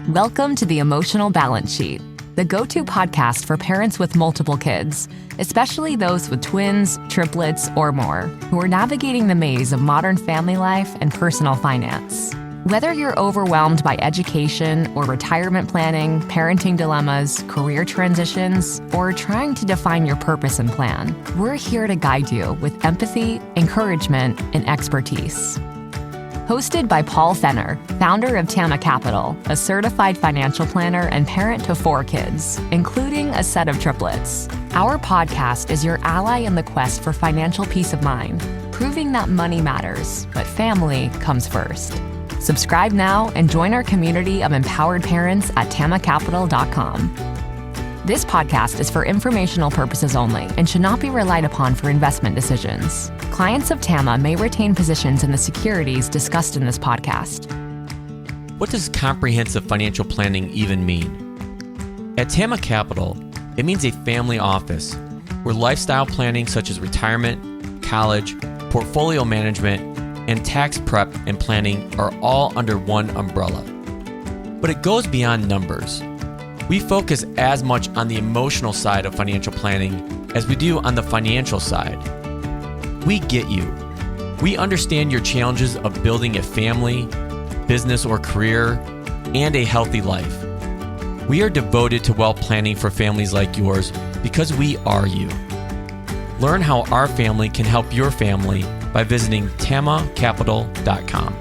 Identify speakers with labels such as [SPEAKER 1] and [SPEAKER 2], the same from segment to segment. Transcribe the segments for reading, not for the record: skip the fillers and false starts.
[SPEAKER 1] Welcome to the Emotional Balance Sheet, the go-to podcast for parents with multiple kids, especially those with twins, triplets, or more, who are navigating the maze of modern family life and personal finance. Whether you're overwhelmed by education or retirement planning, parenting dilemmas, career transitions, or trying to define your purpose and plan, we're here to guide you with empathy, encouragement, and expertise. Hosted by Paul Fenner, founder of Tama Capital, a certified financial planner and parent to 4 kids, including a set of triplets. Our podcast is your ally in the quest for financial peace of mind, proving that money matters, but family comes first. Subscribe now and join our community of empowered parents at tamacapital.com. This podcast is for informational purposes only and should not be relied upon for investment decisions. Clients of Tama may retain positions in the securities discussed in this podcast.
[SPEAKER 2] What does comprehensive financial planning even mean? At Tama Capital, it means a family office where lifestyle planning such as retirement, college, portfolio management, and tax prep and planning are all under one umbrella. But it goes beyond numbers. We focus as much on the emotional side of financial planning as we do on the financial side. We get you. We understand your challenges of building a family, business or career, and a healthy life. We are devoted to wealth planning for families like yours because we are you. Learn how our family can help your family by visiting tamacapital.com.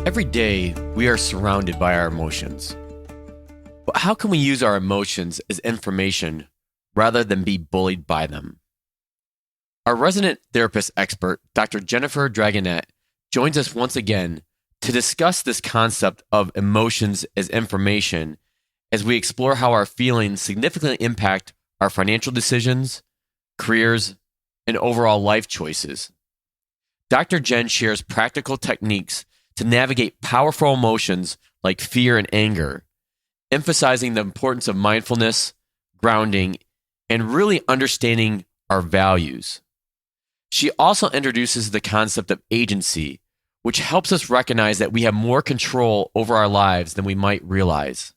[SPEAKER 2] Every day, we are surrounded by our emotions. But how can we use our emotions as information rather than be bullied by them? Our resident therapist expert, Dr. Jennifer Dragonette, joins us once again to discuss this concept of emotions as information as we explore how our feelings significantly impact our financial decisions, careers, and overall life choices. Dr. Jen shares practical techniques to navigate powerful emotions like fear and anger, emphasizing the importance of mindfulness, grounding, and really understanding our values. She also introduces the concept of agency, which helps us recognize that we have more control over our lives than we might realize.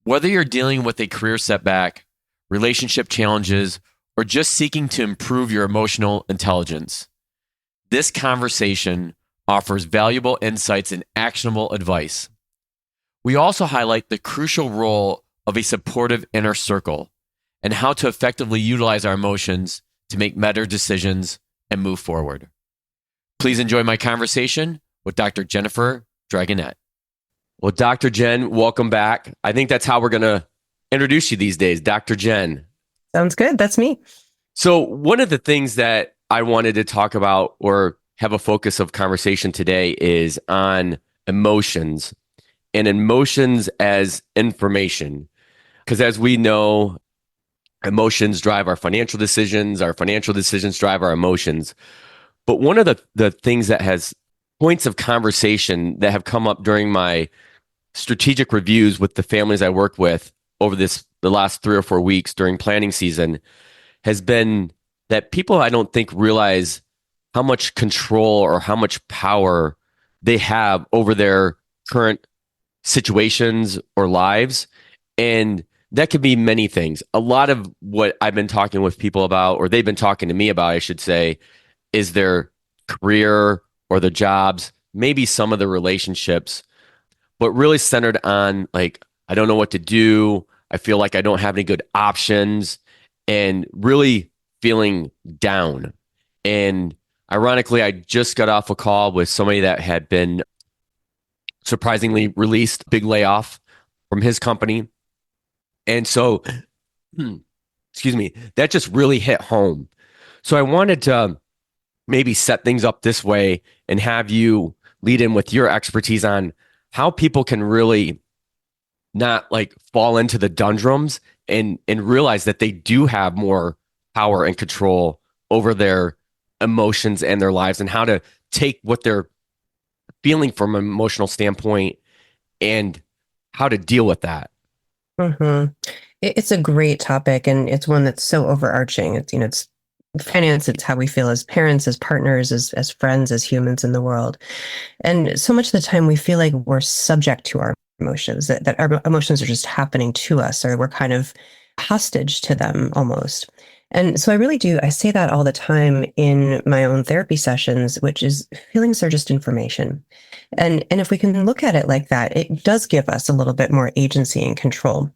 [SPEAKER 2] Whether you're dealing with a career setback, relationship challenges, or just seeking to improve your emotional intelligence, this conversation offers valuable insights and actionable advice. We also highlight the crucial role of a supportive inner circle and how to effectively utilize our emotions to make better decisions and move forward. Please enjoy my conversation with Dr. Jennifer Dragonette. Well, Dr. Jen, welcome back. I think that's how we're going to introduce you these days, Dr. Jen.
[SPEAKER 3] Sounds good. That's me.
[SPEAKER 2] So one of the things that I wanted to talk about or have a focus of conversation today is on emotions and emotions as information. Because as we know, emotions drive our financial decisions drive our emotions. But one of the things that has points of conversation that have come up during my strategic reviews with the families I work with over the last 3 or 4 weeks during planning season has been that people I don't think realize how much control or how much power they have over their current situations or lives. And that could be many things. A lot of what I've been talking with people about, or they've been talking to me about, I should say, is their career or their jobs, maybe some of the relationships, but really centered on like, I don't know what to do. I feel like I don't have any good options and really feeling down. And ironically, I just got off a call with somebody that had been surprisingly released, big layoff from his company. And so, that just really hit home. So I wanted to maybe set things up this way and have you lead in with your expertise on how people can really not like fall into the doldrums and realize that they do have more power and control over their emotions and their lives, and how to take what they're feeling from an emotional standpoint and how to deal with that.
[SPEAKER 3] Mm-hmm. It's a great topic, and it's one that's so overarching. It's finance, it's how we feel as parents, as partners, as friends, as humans in the world. And so much of the time we feel like we're subject to our emotions, that our emotions are just happening to us, or we're kind of hostage to them almost. And so I say that all the time in my own therapy sessions, which is feelings are just information. And if we can look at it like that, it does give us a little bit more agency and control.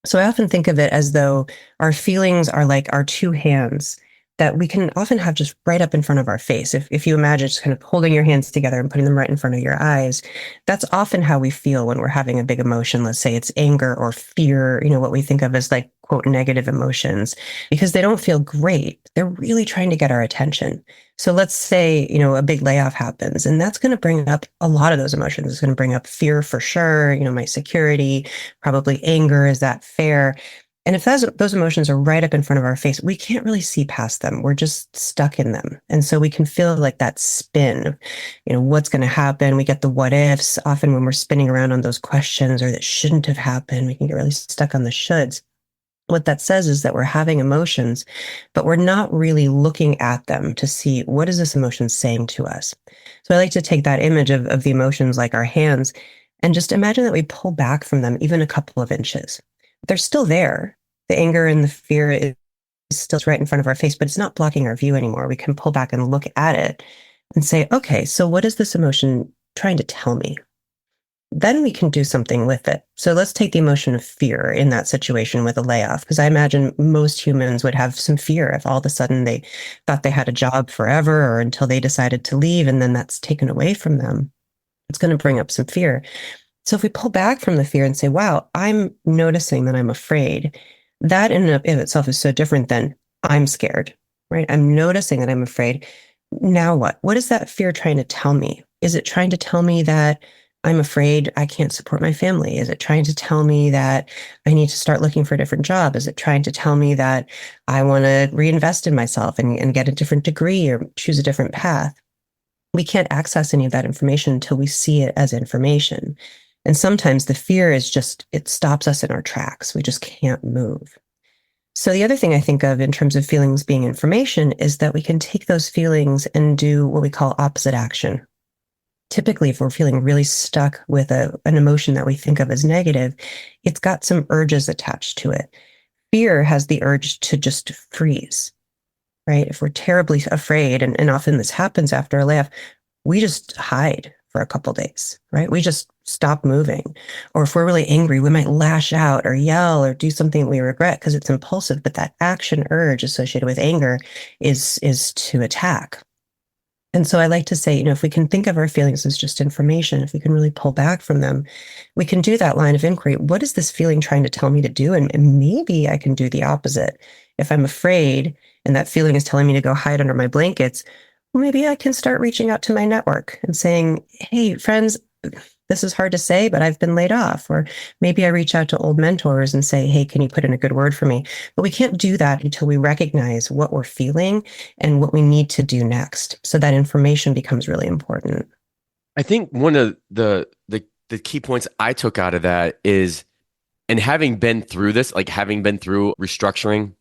[SPEAKER 3] So I often think of it as though our feelings are like our two hands that we can often have just right up in front of our face. If you imagine just kind of holding your hands together and putting them right in front of your eyes, that's often how we feel when we're having a big emotion. Let's say it's anger or fear, what we think of as like, quote, negative emotions, because they don't feel great. They're really trying to get our attention. So let's say, a big layoff happens, and that's going to bring up a lot of those emotions. It's going to bring up fear for sure, my security, probably anger. Is that fair? And if those emotions are right up in front of our face, we can't really see past them. We're just stuck in them. And so we can feel like that spin, what's going to happen? We get the what ifs. Often when we're spinning around on those questions or that shouldn't have happened, we can get really stuck on the shoulds. What that says is that we're having emotions, but we're not really looking at them to see what is this emotion saying to us. So I like to take that image of the emotions like our hands and just imagine that we pull back from them even a couple of inches. They're still there. The anger and the fear is still right in front of our face, but it's not blocking our view anymore. We can pull back and look at it and say, okay, so what is this emotion trying to tell me? Then we can do something with it. So let's take the emotion of fear in that situation with a layoff, because I imagine most humans would have some fear if all of a sudden they thought they had a job forever or until they decided to leave and then that's taken away from them. It's going to bring up some fear. So if we pull back from the fear and say, wow, I'm noticing that I'm afraid, that in and of itself is so different than I'm scared, right? I'm noticing that I'm afraid. Now what? What is that fear trying to tell me? Is it trying to tell me that I'm afraid I can't support my family? Is it trying to tell me that I need to start looking for a different job? Is it trying to tell me that I want to reinvest in myself and get a different degree or choose a different path? We can't access any of that information until we see it as information. And sometimes the fear is just, it stops us in our tracks. We just can't move. So the other thing I think of in terms of feelings being information is that we can take those feelings and do what we call opposite action. Typically, if we're feeling really stuck with an emotion that we think of as negative, it's got some urges attached to it. Fear has the urge to just freeze, right? If we're terribly afraid, and often this happens after a layoff, we just hide for a couple days, right? We just stop moving. Or if we're really angry, we might lash out or yell or do something we regret because it's impulsive. But that action urge associated with anger is to attack. And so I like to say, if we can think of our feelings as just information, if we can really pull back from them, we can do that line of inquiry. What is this feeling trying to tell me to do? And maybe I can do the opposite. If I'm afraid and that feeling is telling me to go hide under my blankets, maybe I can start reaching out to my network and saying, hey, friends, this is hard to say, but I've been laid off. Or maybe I reach out to old mentors and say, hey, can you put in a good word for me? But we can't do that until we recognize what we're feeling and what we need to do next. So that information becomes really important.
[SPEAKER 2] I think one of the key points I took out of that is, and having been through this, like having been through restructuring,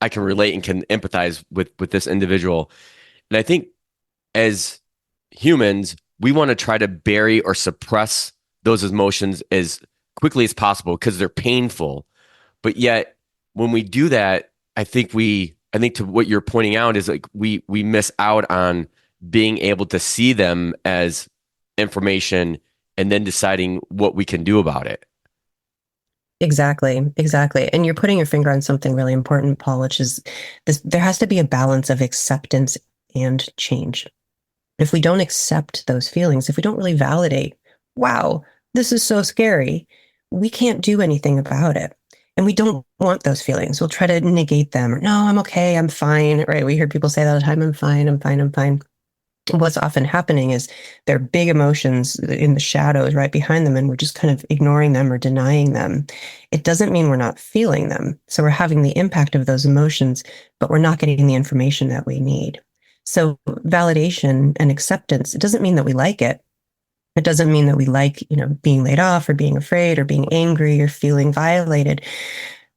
[SPEAKER 2] I can relate and can empathize with this individual. And I think as humans, we want to try to bury or suppress those emotions as quickly as possible because they're painful. But yet, when we do that, I think to what you're pointing out is like we miss out on being able to see them as information and then deciding what we can do about it.
[SPEAKER 3] Exactly. And you're putting your finger on something really important, Paul, which is this: there has to be a balance of acceptance and change. If we don't accept those feelings, if we don't really validate, wow, this is so scary, we can't do anything about it. And we don't want those feelings. We'll try to negate them. Or, no, I'm okay, I'm fine, right? We hear people say that all the time, I'm fine. What's often happening is there are big emotions in the shadows right behind them, and we're just kind of ignoring them or denying them. It doesn't mean we're not feeling them. So we're having the impact of those emotions, but we're not getting the information that we need. So validation and acceptance, it doesn't mean that we like it. It doesn't mean that we like, being laid off or being afraid or being angry or feeling violated.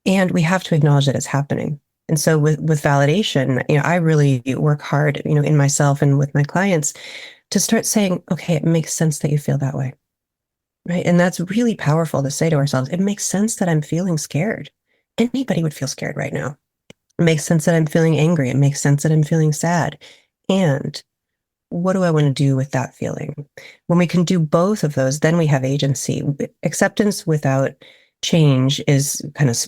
[SPEAKER 3] And we have to acknowledge that it's happening. And so with validation, I really work hard, in myself and with my clients to start saying, okay, it makes sense that you feel that way. Right. And that's really powerful to say to ourselves. It makes sense that I'm feeling scared. Anybody would feel scared right now. It makes sense that I'm feeling angry. It makes sense that I'm feeling sad. And what do I want to do with that feeling? When we can do both of those, then we have agency. Acceptance without change is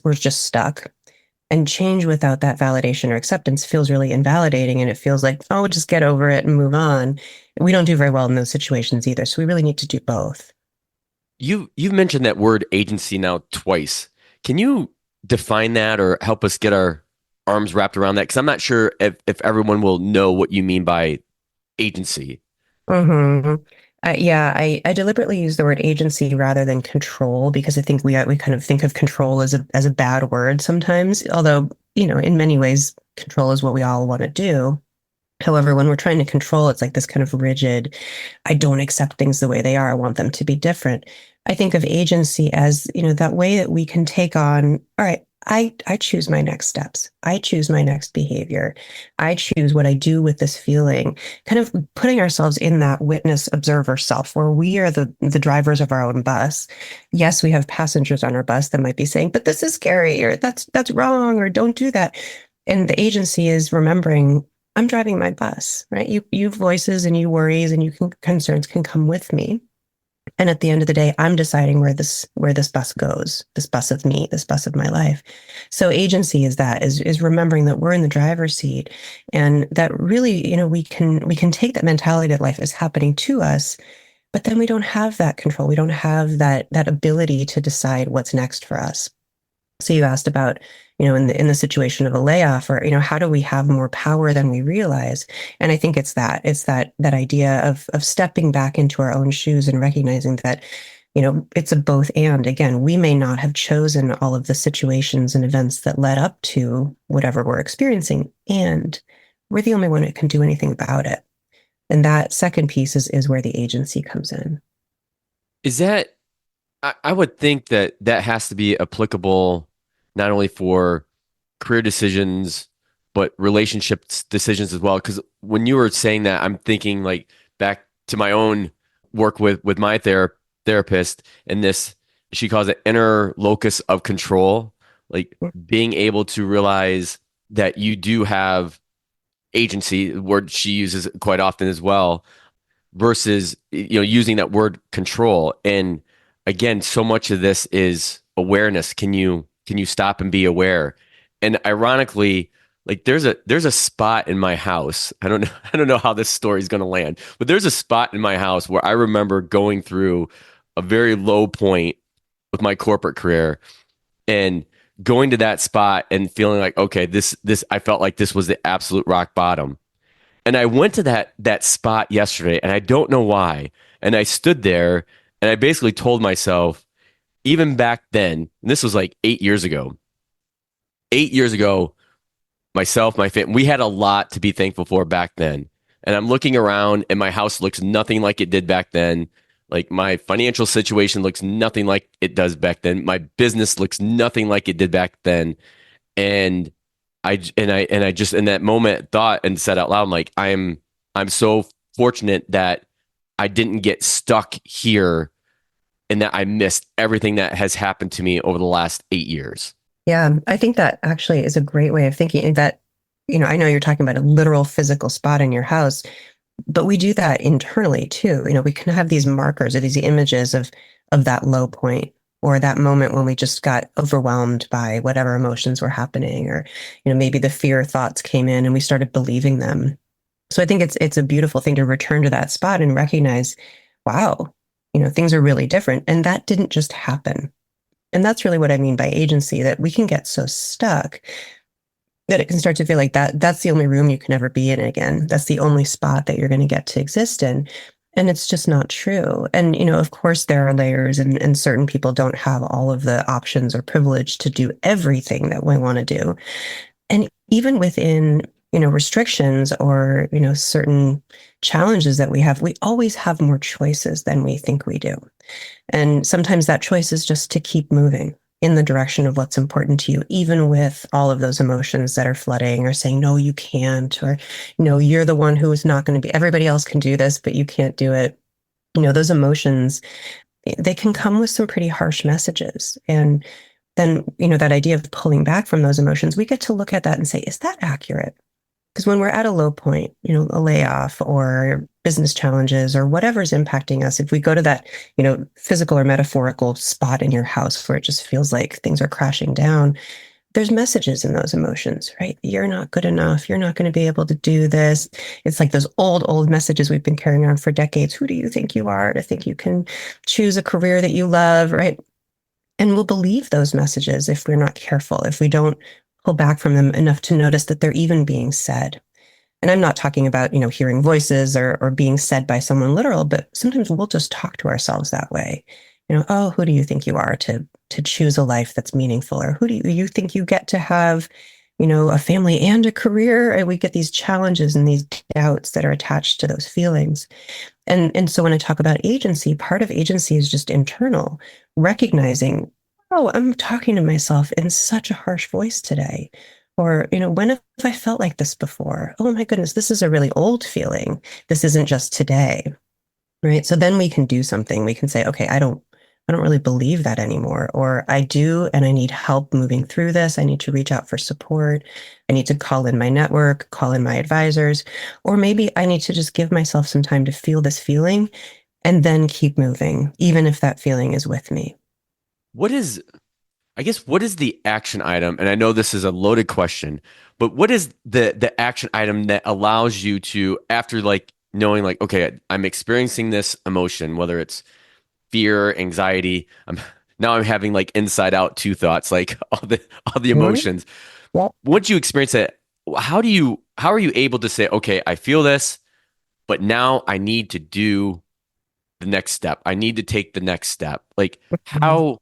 [SPEAKER 3] we're just stuck. And change without that validation or acceptance feels really invalidating. And it feels like, oh, just get over it and move on. We don't do very well in those situations either. So we really need to do both.
[SPEAKER 2] You've mentioned that word agency now twice. Can you define that or help us get our arms wrapped around that? Because I'm not sure if everyone will know what you mean by agency.
[SPEAKER 3] Mm-hmm. Yeah, I deliberately use the word agency rather than control because I think we kind of think of control as a bad word sometimes. Although, in many ways, control is what we all want to do. However, when we're trying to control, it's like this kind of rigid, I don't accept things the way they are. I want them to be different. I think of agency as, that way that we can take on, all right, I choose my next steps. I choose my next behavior. I choose what I do with this feeling, kind of putting ourselves in that witness observer self where we are the drivers of our own bus. Yes, we have passengers on our bus that might be saying, but this is scary, or that's wrong, or don't do that. And the agency is remembering I'm driving my bus, right? You voices and you worries and concerns can come with me. And at the end of the day, I'm deciding where this bus goes, this bus of me, this bus of my life. So agency is remembering that we're in the driver's seat, and that really, we can take that mentality that life is happening to us, but then we don't have that control. We don't have that ability to decide what's next for us. So you asked about, in the situation of a layoff, or, how do we have more power than we realize? And I think it's that idea of stepping back into our own shoes and recognizing that, it's a both and. Again, we may not have chosen all of the situations and events that led up to whatever we're experiencing, and we're the only one that can do anything about it. And that second piece is where the agency comes in.
[SPEAKER 2] Is that, I would think that has to be applicable not only for career decisions, but relationships decisions as well. Because when you were saying that, I'm thinking like back to my own work with my therapist, and this, she calls it inner locus of control, like being able to realize that you do have agency, the word she uses quite often as well, versus using that word control. And again, so much of this is awareness. Can you stop and be aware? And ironically, like there's a spot in my house. I don't know how this story is going to land, but there's a spot in my house where I remember going through a very low point with my corporate career and going to that spot and feeling like, okay, this I felt like this was the absolute rock bottom. And I went to that spot yesterday, and I don't know why. And I stood there and I basically told myself, even back then, and this was like 8 years ago, myself, my family, we had a lot to be thankful for back then. And I'm looking around and my house looks nothing like it did back then. Like my financial situation looks nothing like it does back then. My business looks nothing like it did back then. And I just in that moment thought and said out loud, I'm like, I'm so fortunate that I didn't get stuck here and that I missed everything that has happened to me over the last 8 years.
[SPEAKER 3] Yeah, I think that actually is a great way of thinking that, I know you're talking about a literal physical spot in your house, but we do that internally too. We can have these markers or these images of that low point or that moment when we just got overwhelmed by whatever emotions were happening, or, maybe the fear thoughts came in and we started believing them. So I think it's a beautiful thing to return to that spot and recognize, wow, things are really different. And that didn't just happen. And that's really what I mean by agency, that we can get so stuck that it can start to feel like that's the only room you can ever be in again. That's the only spot that you're going to get to exist in. And it's just not true. And, of course, there are layers, and certain people don't have all of the options or privilege to do everything that we want to do. And even within, restrictions or, certain challenges that we have, we always have more choices than we think we do. And sometimes that choice is just to keep moving, in the direction of what's important to you, even with all of those emotions that are flooding or saying, no, you can't, or, no, you're the one who is not going to be, everybody else can do this, but you can't do it. Those emotions, they can come with some pretty harsh messages. And then, that idea of pulling back from those emotions, we get to look at that and say, is that accurate? Because when we're at a low point, a layoff or business challenges or whatever's impacting us, if we go to that, physical or metaphorical spot in your house where it just feels like things are crashing down, there's messages in those emotions, right? You're not good enough. You're not going to be able to do this. It's like those old messages we've been carrying around for decades. Who do you think you are to think you can choose a career that you love, right? And we'll believe those messages if we're not careful, if we don't pull back from them enough to notice that they're even being said. And I'm not talking about, hearing voices or being said by someone literal, but sometimes we'll just talk to ourselves that way. Oh, who do you think you are to choose a life that's meaningful? Or who do you think you get to have, a family and a career? And we get these challenges and these doubts that are attached to those feelings. And so when I talk about agency, part of agency is just internal, recognizing, oh, I'm talking to myself in such a harsh voice today. Or, when have I felt like this before? Oh my goodness, this is a really old feeling. This isn't just today, right? So then we can do something. We can say, okay, I don't really believe that anymore. Or I do, and I need help moving through this. I need to reach out for support. I need to call in my network, call in my advisors, or maybe I need to just give myself some time to feel this feeling and then keep moving, even if that feeling is with me.
[SPEAKER 2] What is the action item? And I know this is a loaded question, but what is the action item that allows you to, after like knowing like, okay, I'm experiencing this emotion, whether it's fear, anxiety, I'm having like inside out two thoughts, like all the emotions.
[SPEAKER 3] Yeah.
[SPEAKER 2] Once you experience it, how are you able to say, okay, I feel this, but now I need to do the next step. I need to take the next step. Like how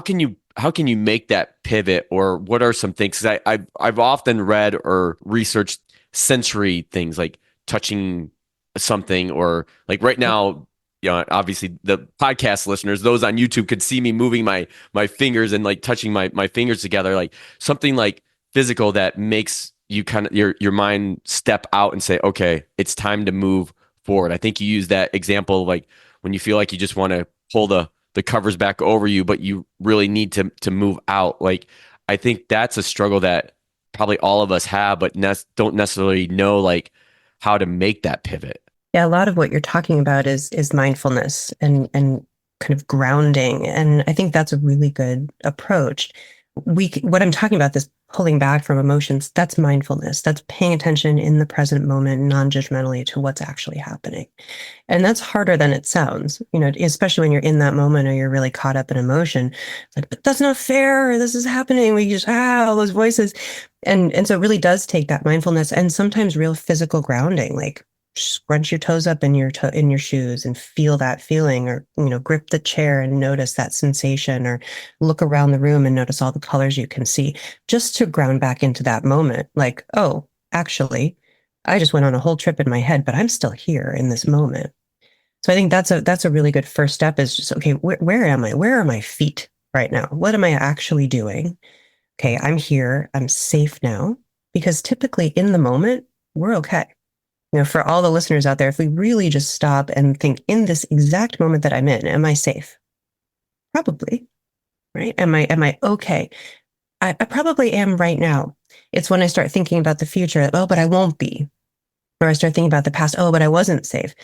[SPEAKER 2] can you make that pivot, or what are some things? 'Cause I've often read or researched sensory things like touching something, or like right now, obviously the podcast listeners, those on YouTube could see me moving my fingers and like touching my fingers together, like something like physical that makes you kind of your mind step out and say, okay, it's time to move forward. I think you use that example like when you feel like you just want to pull the covers back over you, but you really need to move out. Like, I think that's a struggle that probably all of us have, but don't necessarily know like how to make that pivot.
[SPEAKER 3] Yeah, a lot of what you're talking about is mindfulness and kind of grounding. And I think that's a really good approach. What I'm talking about, this pulling back from emotions, that's mindfulness. That's paying attention in the present moment, non-judgmentally to what's actually happening. And that's harder than it sounds, especially when you're in that moment or you're really caught up in emotion. It's like, but that's not fair, or this is happening. We just, all those voices. And so it really does take that mindfulness and sometimes real physical grounding, like scrunch your toes up in your shoes and feel that feeling, or grip the chair and notice that sensation, or look around the room and notice all the colors you can see, just to ground back into that moment. Like, oh, actually, I just went on a whole trip in my head, but I'm still here in this moment. So I think that's a really good first step, is just, okay, where am I? Where are my feet right now? What am I actually doing? Okay, I'm here. I'm safe now. Because typically in the moment, we're okay. For all the listeners out there, if we really just stop and think, in this exact moment that I'm in, am I safe? Probably, right? Am I okay? I probably am right now. It's when I start thinking about the future, oh, but I won't be. Or I start thinking about the past, oh, but I wasn't safe.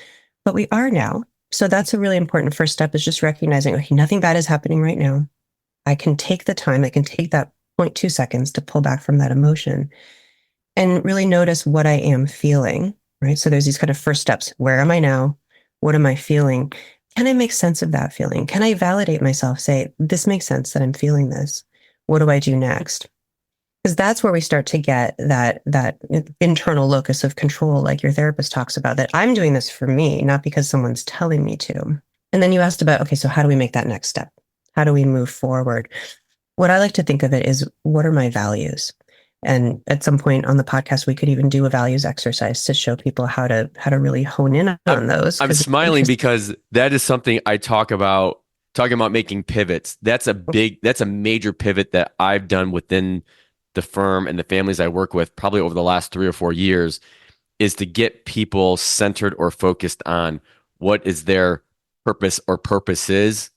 [SPEAKER 3] But we are now. So that's a really important first step, is just recognizing, okay, nothing bad is happening right now. I can take the time, I can take that 0.2 seconds to pull back from that emotion and really notice what I am feeling. Right? So there's these kind of first steps. Where am I now? What am I feeling? Can I make sense of that feeling? Can I validate myself? Say, this makes sense that I'm feeling this. What do I do next? Because that's where we start to get that internal locus of control, like your therapist talks about, that I'm doing this for me, not because someone's telling me to. And then you asked about, okay, so how do we make that next step? How do we move forward? What I like to think of it is, what are my values? And at some point on the podcast, we could even do a values exercise to show people how to really hone in on those.
[SPEAKER 2] I'm smiling because that is something I talk about talking about making pivots. That's a major pivot that I've done within the firm and the families I work with probably over the last 3 or 4 years, is to get people centered or focused on what is their purpose or purposes,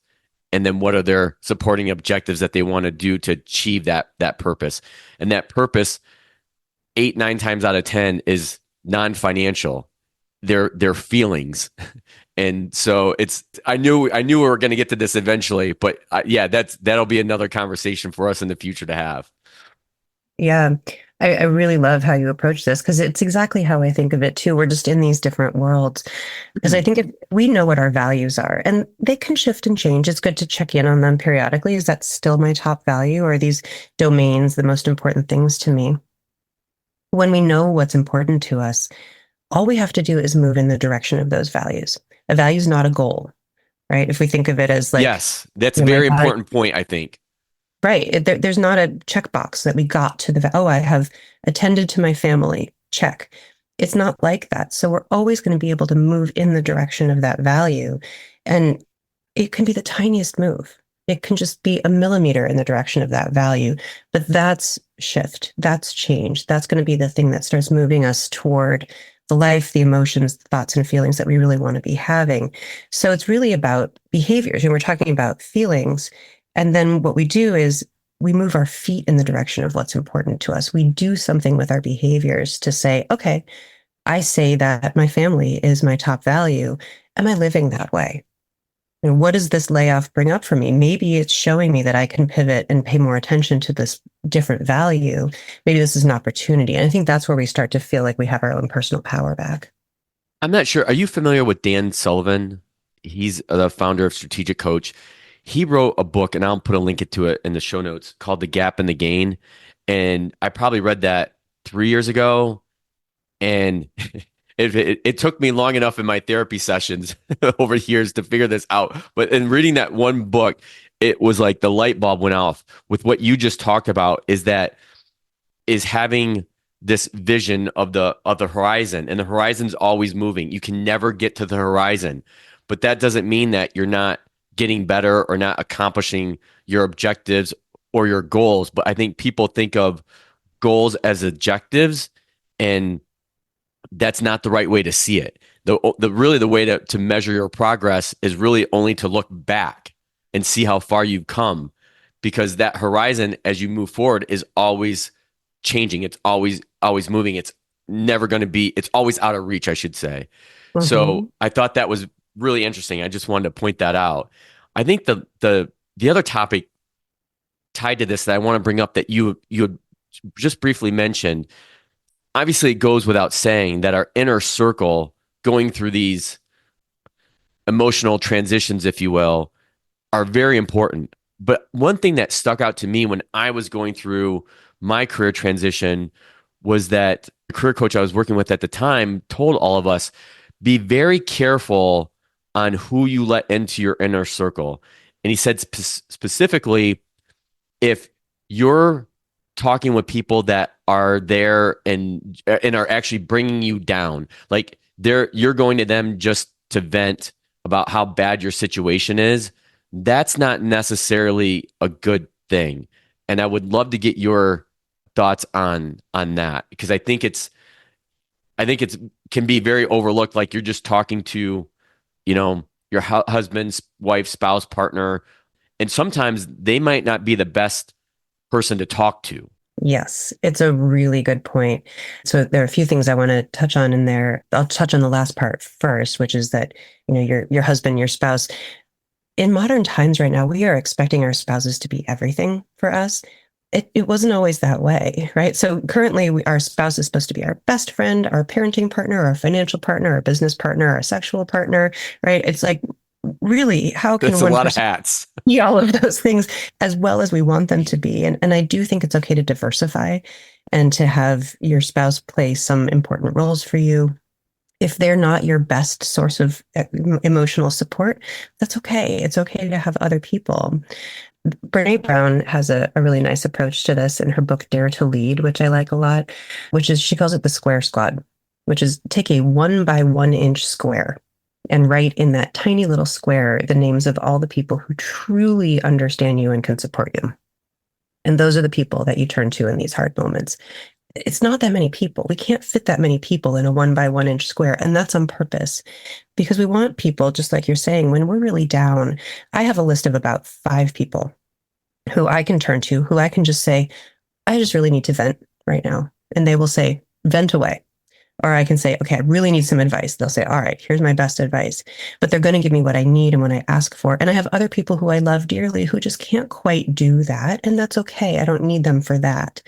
[SPEAKER 2] and then what are their supporting objectives that they want to do to achieve that purpose. And that purpose, 8, 9 times out of 10, is non-financial. Their feelings. And so I knew we were going to get to this eventually, but yeah, that'll be another conversation for us in the future to have.
[SPEAKER 3] Yeah, I really love how you approach this because it's exactly how I think of it too. We're just in these different worlds. Because I think if we know what our values are, and they can shift and change, it's good to check in on them periodically. Is that still my top value? Or are these domains the most important things to me? When we know what's important to us, all we have to do is move in the direction of those values. A value is not a goal, right? If we think of it as like,
[SPEAKER 2] yes, that's a very important point, I think.
[SPEAKER 3] Right. There's not a checkbox that we got to I have attended to my family. Check. It's not like that. So we're always going to be able to move in the direction of that value. And it can be the tiniest move. It can just be a millimeter in the direction of that value. But that's shift. That's change. That's going to be the thing that starts moving us toward the life, the emotions, the thoughts, and feelings that we really want to be having. So it's really about behaviors. And we're talking about feelings. And then what we do is we move our feet in the direction of what's important to us. We do something with our behaviors to say, okay, I say that my family is my top value. Am I living that way? And what does this layoff bring up for me? Maybe it's showing me that I can pivot and pay more attention to this different value. Maybe this is an opportunity. And I think that's where we start to feel like we have our own personal power back.
[SPEAKER 2] I'm not sure. Are you familiar with Dan Sullivan? He's the founder of Strategic Coach. He wrote a book, and I'll put a link to it in the show notes, called The Gap and the Gain. And I probably read that 3 years ago. And it took me long enough in my therapy sessions over years to figure this out. But in reading that one book, it was like the light bulb went off with what you just talked about, is having this vision of the horizon, and the horizon's always moving. You can never get to the horizon, but that doesn't mean that you're not getting better or not accomplishing your objectives or your goals. But I think people think of goals as objectives, and that's not the right way to see it. The way to measure your progress is really only to look back and see how far you've come, because that horizon, as you move forward, is always changing. It's always moving. It's never going to be, it's always out of reach, I should say. Mm-hmm. So I thought that was really interesting. I just wanted to point that out. I think the other topic tied to this that I want to bring up that you had just briefly mentioned, obviously it goes without saying that our inner circle, going through these emotional transitions, if you will, are very important. But one thing that stuck out to me when I was going through my career transition was that the career coach I was working with at the time told all of us, be very careful on who you let into your inner circle. And he said specifically, if you're talking with people that are there and are actually bringing you down, like you're going to them just to vent about how bad your situation is, that's not necessarily a good thing. And I would love to get your thoughts on that, because I think it's can be very overlooked. Like, you're just talking to, your husband, wife, spouse, partner, and sometimes they might not be the best person to talk to.
[SPEAKER 3] Yes, it's a really good point. So there are a few things I want to touch on in there. I'll touch on the last part first, which is that, your husband, your spouse. In modern times right now, we are expecting our spouses to be everything for us. It wasn't always that way, right? So currently, our spouse is supposed to be our best friend, our parenting partner, our financial partner, our business partner, our sexual partner, right? It's like, really, how can
[SPEAKER 2] That's a lot of hats.
[SPEAKER 3] Be all of those things as well as we want them to be? And I do think it's okay to diversify and to have your spouse play some important roles for you. If they're not your best source of emotional support, that's okay. It's okay to have other people. Brene Brown has a really nice approach to this in her book, Dare to Lead, which I like a lot, which is, she calls it the square squad, which is take a 1 by 1 inch square and write in that tiny little square the names of all the people who truly understand you and can support you. And those are the people that you turn to in these hard moments. It's not that many people. We can't fit that many people in a 1 by 1 inch square. And that's on purpose, because we want people, just like you're saying, when we're really down. I have a list of about 5 people who I can turn to, who I can just say, I just really need to vent right now. And they will say, vent away. Or I can say, okay, I really need some advice. They'll say, all right, here's my best advice. But they're going to give me what I need and what I ask for. And I have other people who I love dearly who just can't quite do that. And that's okay. I don't need them for that.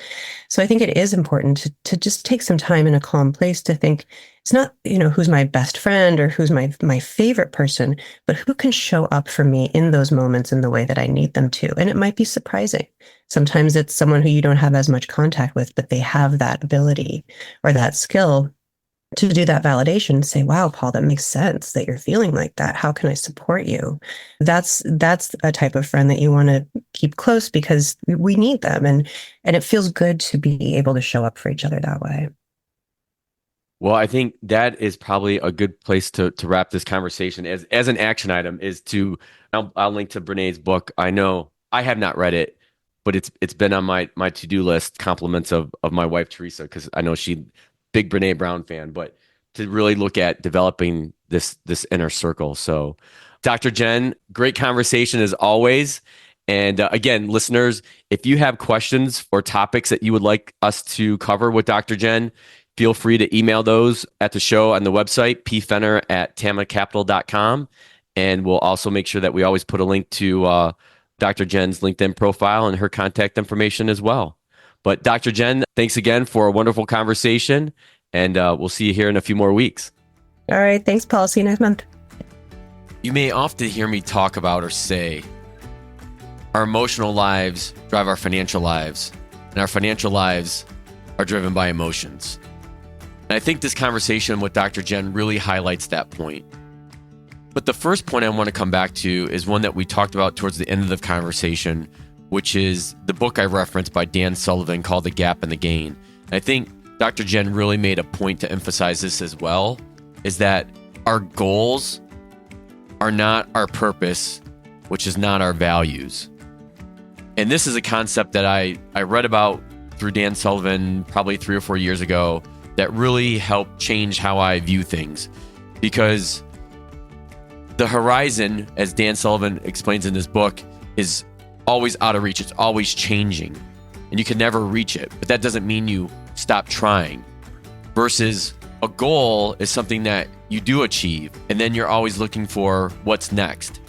[SPEAKER 3] So I think it is important to just take some time in a calm place to think, it's not, who's my best friend or who's my favorite person, but who can show up for me in those moments in the way that I need them to. And it might be surprising. Sometimes it's someone who you don't have as much contact with, but they have that ability or that skill to do that validation, say, wow, Paul, that makes sense that you're feeling like that. How can I support you? That's a type of friend that you want to keep close, because we need them. And it feels good to be able to show up for each other that way.
[SPEAKER 2] Well, I think that is probably a good place to wrap this conversation as an action item is to, I'll link to Brené's book. I know I have not read it, but it's been on my to-do list, compliments of my wife, Teresa, because I know she big Brené Brown fan, but to really look at developing this inner circle. So Dr. Jen, great conversation as always. And again, listeners, if you have questions or topics that you would like us to cover with Dr. Jen, feel free to email those at the show on the website, pfenner@tamacapital.com. And we'll also make sure that we always put a link to Dr. Jen's LinkedIn profile and her contact information as well. But Dr. Jen, thanks again for a wonderful conversation, and we'll see you here in a few more weeks.
[SPEAKER 3] All right. Thanks, Paul. See you next month.
[SPEAKER 2] You may often hear me talk about or say, our emotional lives drive our financial lives, and our financial lives are driven by emotions. And I think this conversation with Dr. Jen really highlights that point. But the first point I want to come back to is one that we talked about towards the end of the conversation, which is the book I referenced by Dan Sullivan called The Gap and the Gain. And I think Dr. Jen really made a point to emphasize this as well, is that our goals are not our purpose, which is not our values. And this is a concept that I read about through Dan Sullivan probably 3 or 4 years ago that really helped change how I view things. Because the horizon, as Dan Sullivan explains in his book, is always out of reach. It's always changing, and you can never reach it. But that doesn't mean you stop trying. Versus a goal is something that you do achieve, and then you're always looking for what's next.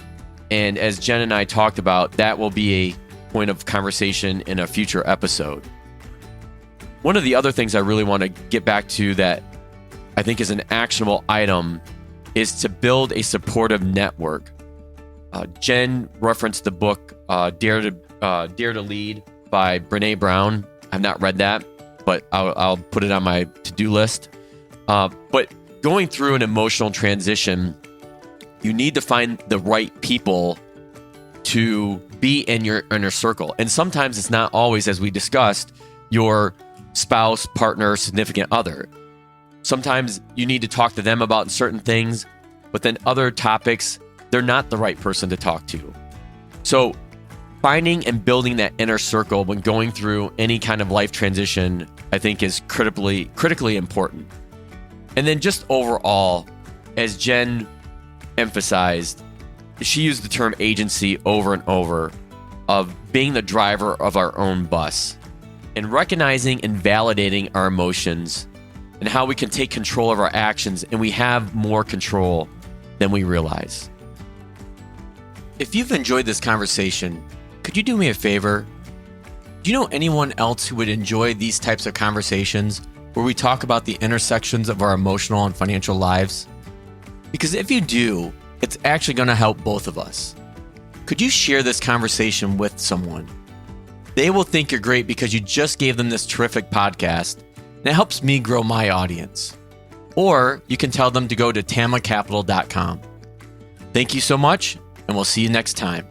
[SPEAKER 2] And as Jen and I talked about, that will be a point of conversation in a future episode. One of the other things I really want to get back to that I think is an actionable item is to build a supportive network. Jen referenced the book Dare to Lead by Brené Brown. I've not read that, but I'll put it on my to-do list. But going through an emotional transition, you need to find the right people to be in your inner circle. And sometimes it's not always, as we discussed, your spouse, partner, significant other. Sometimes you need to talk to them about certain things, but then other topics, they're not the right person to talk to. So finding and building that inner circle when going through any kind of life transition, I think is critically important. And then just overall, as Jen emphasized, she used the term agency over and over, of being the driver of our own bus and recognizing and validating our emotions and how we can take control of our actions, and we have more control than we realize. If you've enjoyed this conversation, could you do me a favor? Do you know anyone else who would enjoy these types of conversations where we talk about the intersections of our emotional and financial lives? Because if you do, it's actually going to help both of us. Could you share this conversation with someone? They will think you're great because you just gave them this terrific podcast, and it helps me grow my audience. Or you can tell them to go to tamacapital.com. Thank you so much, and we'll see you next time.